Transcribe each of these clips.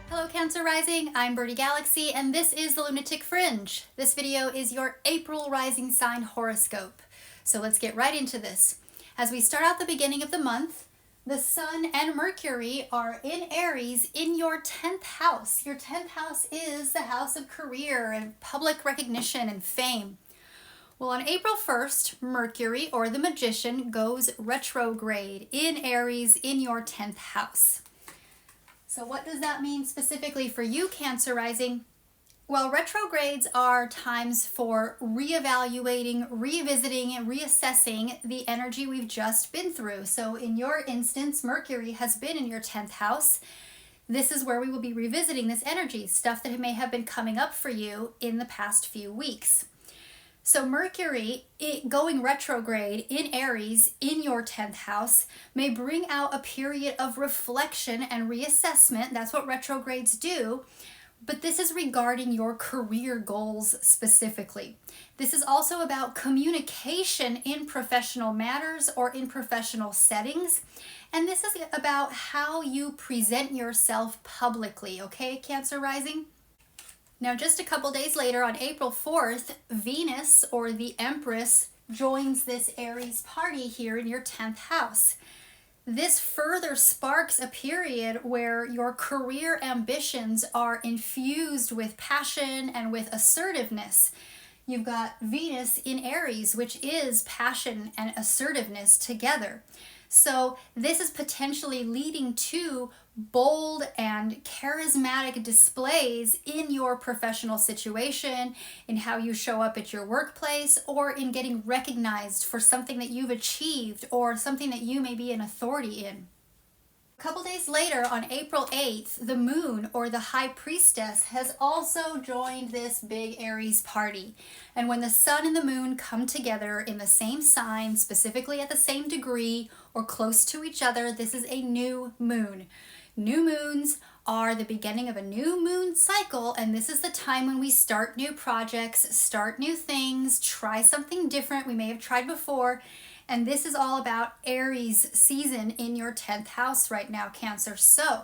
Hello Cancer Rising, I'm Birdie Galaxy and this is the Lunatic Fringe. This video is your April rising sign horoscope. So let's get right into this. As we start out the beginning of the month, the Sun and Mercury are in Aries in your 10th house. Your 10th house is the house of career and public recognition and fame. Well, on April 1st, Mercury, or the Magician, goes retrograde in Aries in your 10th house. So what does that mean specifically for you, Cancer Rising? Well, retrogrades are times for reevaluating, revisiting, and reassessing the energy we've just been through. So in your instance, Mercury has been in your 10th house. This is where we will be revisiting this energy, stuff that may have been coming up for you in the past few weeks. So Mercury going retrograde in Aries in your 10th house may bring out a period of reflection and reassessment. That's what retrogrades do. But this is regarding your career goals specifically. This is also about communication in professional matters or in professional settings. And this is about how you present yourself publicly, okay, Cancer Rising? Now, just a couple days later, on April 4th, Venus, or the Empress, joins this Aries party here in your 10th house. This further sparks a period where your career ambitions are infused with passion and with assertiveness. You've got Venus in Aries, which is passion and assertiveness together. So this is potentially leading to bold and charismatic displays in your professional situation, in how you show up at your workplace, or in getting recognized for something that you've achieved or something that you may be an authority in. A couple days later, on April 8th, the moon, or the high priestess, has also joined this big Aries party. And when the sun and the moon come together in the same sign, specifically at the same degree or close to each other, this is a new moon. New moons are the beginning of a new moon cycle, and this is the time when we start new projects, start new things, try something different we may have tried before. And this is all about Aries season in your 10th house right now, Cancer. So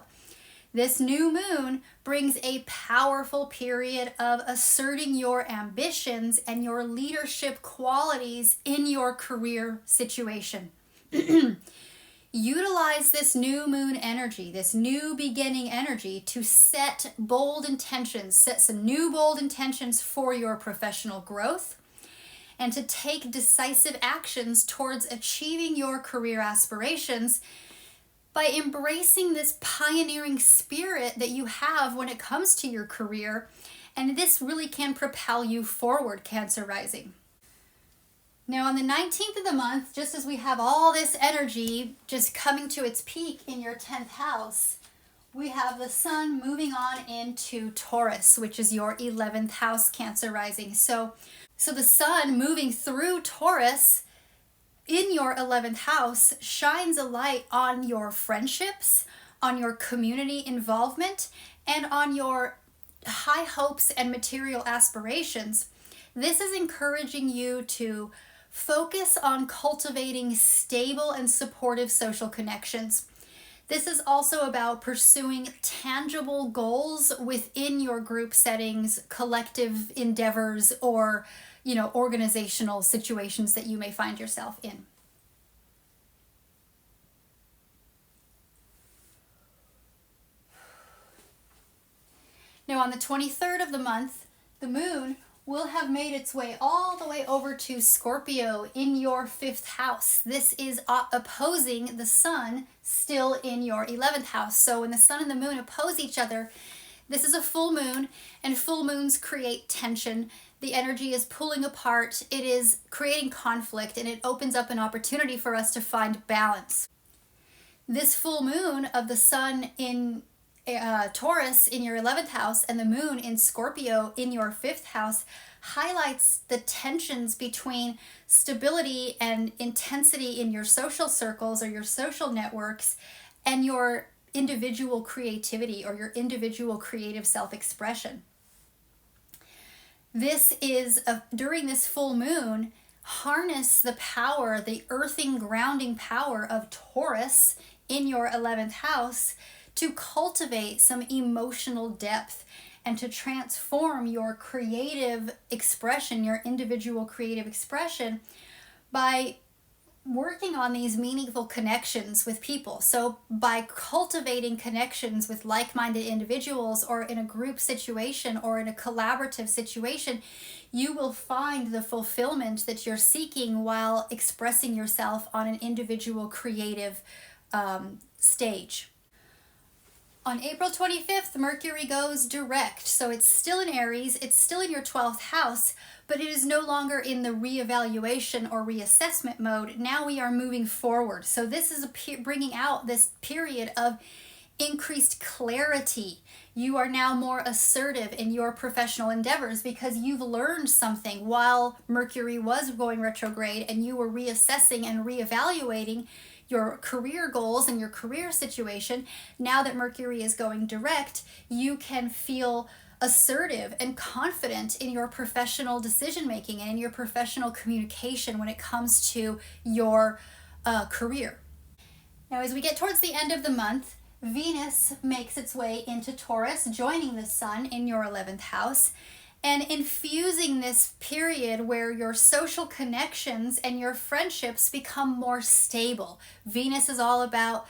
this new moon brings a powerful period of asserting your ambitions and your leadership qualities in your career situation. Utilize this new moon energy, this new beginning energy, to set bold intentions, set some new bold intentions for your professional growth, and to take decisive actions towards achieving your career aspirations by embracing this pioneering spirit that you have when it comes to your career. And this really can propel you forward, Cancer Rising. Now, on the 19th of the month, just as we have all this energy just coming to its peak in your 10th house, we have the sun moving on into Taurus, which is your 11th house, Cancer Rising. So the sun moving through Taurus in your 11th house shines a light on your friendships, on your community involvement, and on your high hopes and material aspirations. This is encouraging you to focus on cultivating stable and supportive social connections. This is also about pursuing tangible goals within your group settings, collective endeavors, or, organizational situations that you may find yourself in. Now, on the 23rd of the month, the moon will have made its way all the way over to Scorpio in your 5th house. This is opposing the sun still in your 11th house. So when the sun and the moon oppose each other, this is a full moon, and full moons create tension. The energy is pulling apart, it is creating conflict, and it opens up an opportunity for us to find balance. This full moon of the sun in Taurus in your 11th house and the moon in Scorpio in your 5th house highlights the tensions between stability and intensity in your social circles or your social networks and your individual creativity or your individual creative self-expression. This is, during this full moon, harness the power, the earthing, grounding power of Taurus in your 11th house to cultivate some emotional depth and to transform your creative expression, your individual creative expression, by working on these meaningful connections with people. So by cultivating connections with like-minded individuals, or in a group situation or in a collaborative situation, you will find the fulfillment that you're seeking while expressing yourself on an individual creative stage. On April 25th, Mercury goes direct, so it's still in Aries, it's still in your 12th house, but it is no longer in the reevaluation or reassessment mode. Now we are moving forward. So this is bringing out this period of increased clarity. You are now more assertive in your professional endeavors because you've learned something while Mercury was going retrograde and you were reassessing and reevaluating your career goals and your career situation. Now that Mercury is going direct, you can feel assertive and confident in your professional decision making and in your professional communication when it comes to your career. Now, as we get towards the end of the month, Venus makes its way into Taurus, joining the Sun in your 11th house, and infusing this period where your social connections and your friendships become more stable. Venus is all about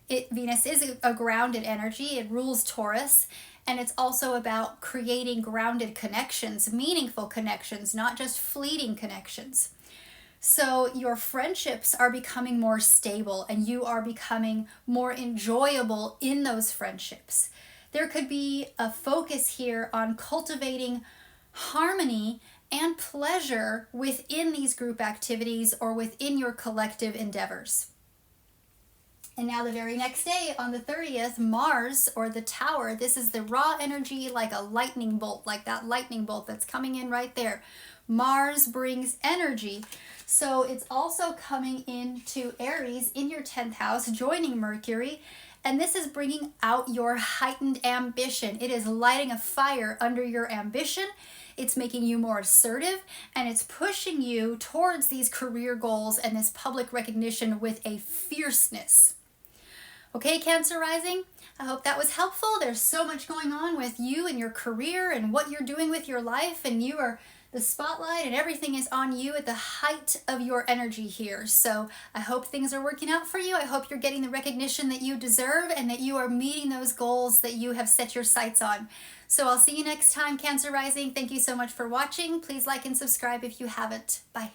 it. Venus is a grounded energy. It rules Taurus, and it's also about creating grounded connections, meaningful connections, not just fleeting connections. So your friendships are becoming more stable and you are becoming more enjoyable in those friendships. There could be a focus here on cultivating harmony and pleasure within these group activities or within your collective endeavors. And now the very next day, on the 30th, Mars, or the Tower, this is the raw energy, like a lightning bolt, like that lightning bolt that's coming in right there. Mars brings energy. So it's also coming into Aries in your 10th house, joining Mercury. And this is bringing out your heightened ambition. It is lighting a fire under your ambition. It's making you more assertive, and it's pushing you towards these career goals and this public recognition with a fierceness. Okay, Cancer rising, I hope that was helpful. There's so much going on with you and your career and what you're doing with your life, and you are the spotlight and everything is on you at the height of your energy here. So I hope things are working out for you. I hope you're getting the recognition that you deserve and that you are meeting those goals that you have set your sights on. So I'll see you next time, Cancer rising. Thank you so much for watching. Please like and subscribe if you haven't. Bye.